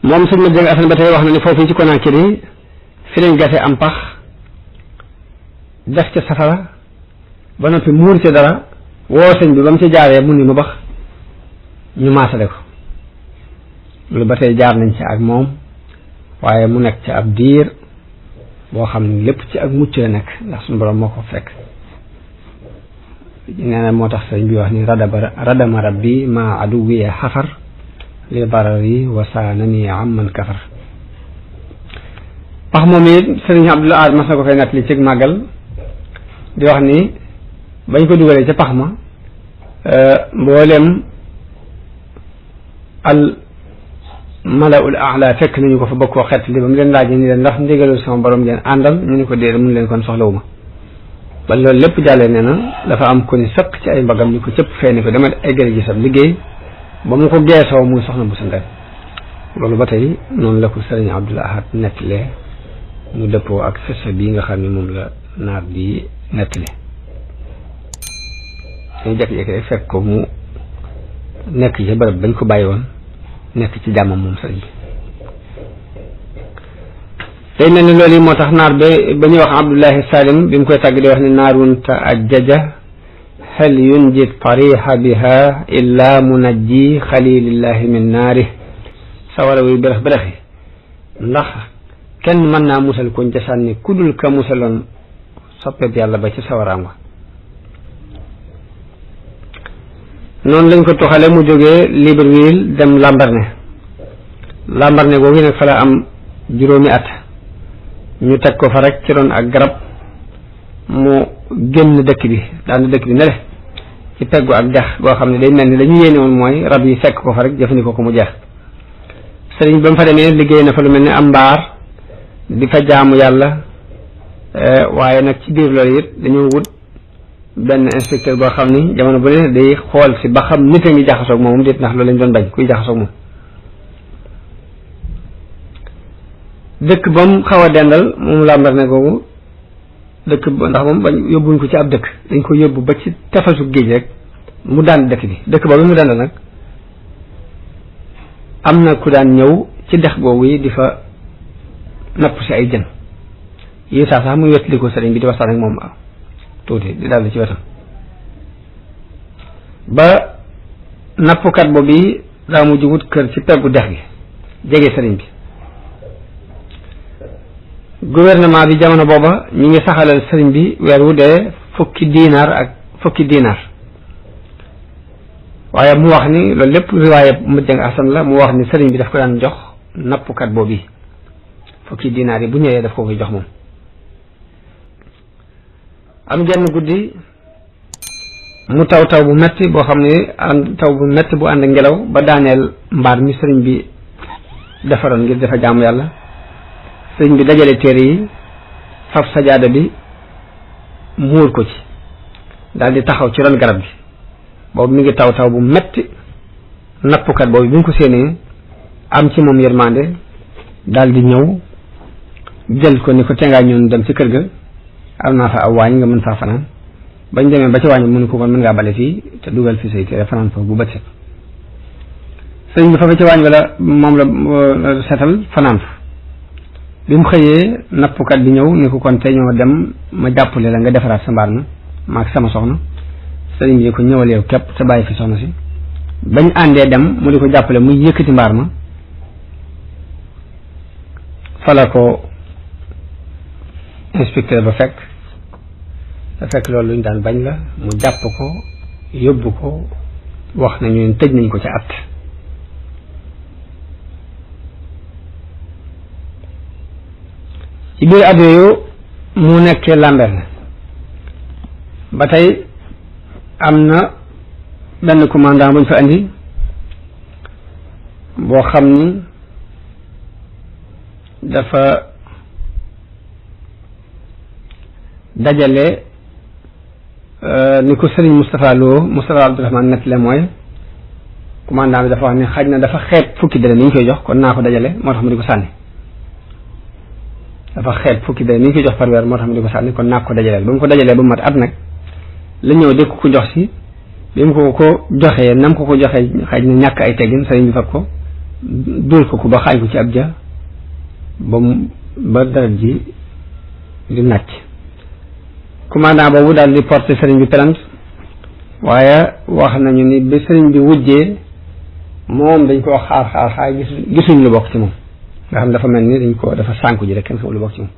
moom sëñ ma jëng asan ba tey wax na ni foofu ci Conakry fi lañ gase am pax def ca safara ba noppi muur ci dara woo sëñ bi ba mu ci jaaree mu ni mu bax ñu maasale ko loolu ba tey jaar nañ ci ak moom waaye mu nekk ci ab diir boo xam ne lépp ci ak mucc la nekk ndax suñu borom moo ko fekk nee na moo tax sëñ bi wax ni radama rabbi ma aduwiya xafar li darari wasaanani amman kafar pax moom it sëriñ Abdul Ahad mas na ko fay nett li ci màggal di wax ni bañ ko dugalee ca pax ma mboolem al malaul aala fekk nañu ko fa bokk koo xet li ba mu leen laaj ni leen ndax ndigalul sama borom ngeen àndal ñu ni ko déedéet mun leen kon soxlawuma ba loolu lépp jàllee nee na dafa am ko ni sëq ci ay mbagam ñu ko cëpp fee ni ko dama eggale gi sab liggéey ba mu ko geesoo muy soxna bu sa ndey loolu ba tey noonu la ko sëriñ Abdul Ahad nettalee mu dëppoo ak fessa bii nga xam ne moom la naar bi nettali dañu jekk-jekk rek fekk ko mu nekk ci bërëb bañ ko bàyyi woon nekk ci jàmmam moom sëriñ bi tey mel ni loolu yi moo tax naar ba ñuy wax Abdullahi Salim bi mu koy tàgg di wax ni naarun ta ajjaja hal yunji tariha biha illa munajji xalilillahi min naari sawara wuy bërëx bërëxi ndax kenn mën naa musal kuñ ca sànni kudul ka musaloon soppeeb yàlla ba ci sawaraam wa noonu lañ ko toxale mu jógee Libreville dem Lambaréné googu nag fa la am juróomi at ñu teg ko fa rek ci doon ak garab mu génn dëkk bi daan dëkk bi ne le ci peggu ak dex goo xam ne day mel ni dañu yéene woon mooy rab yi fekk ko fa rek jëfandikoo ko mu jeex sëriñ ba mu fa demee liggéey na fa lu mel ni am mbaar di fa jaamu yàlla waaye nag ci biir loolu it dañoo wut benn inspecteur boo xam ni jamono bu ne day xool si ba xam nit a ngi jaxasoog moom déet ndax loolu lañ doon bañ kuy jaxasoog moom dëkk ba mu xaw a dendal moom Lambaréné googu dëkk ba ndax moom bañ yóbbuñ ko ci ab dëkk dañ ko yóbbu ba ci tefasu géej rek mu daan dëkk bi dëkk boobu mu dendal nag am na ku daan ñëw ci dex googu yi di fa napp si ay jën yi saa sax muy wettali ko sëriñ bi di waxtaan ak moom tuuti di daal ci wetam ba nappkat boobu yi daa mujj wut kër ci peggu dex gi jege sëriñ bi gouvernement bi jamono booba ñu ngi saxalal sëriñ bi weer wu dee fukki diinaar waaye mu wax ni loolu lépp riwaaye mujjang asan la mu wax ni sëriñ bi daf ko daan jox nappkat boobu yi fukki diinaar yi bu ñëwee daf ko koy jox moom am genn guddi mu taw bu metti boo xam ne taw bu metti bu ànd ngelaw ba daaneel mbaar mi sëriñ bi defaroon ngir dafa jaamu yàlla sëriñ bi dajale téere yi fab sajaada bi muur ko ci daal di taxaw ci ron garab gi boobu mi ngi taw bu metti nappkat boobu bi mu ko séenee am ci moom yërmande daal di ñëw jël ko ni ko tengaa ñoon dem ci kër ga am naa fa aw waañ nga mën faa fanaan bañ demee ba ci waañ mu ne ko kon mën ngaa bale fii te dugal fi say téere fanaan foofu bu bët set sëriñ bi fa ci waañ wala moom la setal fanaan fa bi mu xëyee nappkat bi ñëw ni ko kon te ñoo dem ma jàppale la nga defaraat sa mbaar ma maag sama soxna sëriñ bi ko ñëwal yow képp te bàyyi fi soxna si bañ àndee dem mu di ko jàppale muy yëkkati mbaar ma fala ko inspecteur ba fekk loolu luñ daan bañ la mu jàpp ko yóbbu ko wax nañu tëj nañ ko ci at ci biir at yooyu mu nekkee Lambaréné ba tey am na benn commandant bu ñu fa andi boo xam ni dafa dajale ni ko sëriñ Moustapha Abdourahmane nett le mooy commandant bi dafa wax ni xaj na dafa xeeb fukki dërëm yi ñu koy jox kon naa ko dajale moo tax mu di ko sànni dafa xeeb fukki dërëm yi ñu koy jox par weer moo tax mu di ko sànni kon naa ko dajaleel ba mu ko dajalee ba mu mat at nag la ñëw di ko jox si bi mu ko joxee nam ko joxee xaj na ñàkk ay teggin sëriñ bi fab ko dóor ko ba xaañ ko ci ab ja ba deret ji di nàcc. commandant boobu daal di porter sëriñ bi plainte waaye wax nañu ni bi sëriñ bi wujjee moom dañ koo xaar gisuñ lu bokk ci moom nga xam dafa mel ni dafa sànku ji rek kenn xamul lu bokk ci moom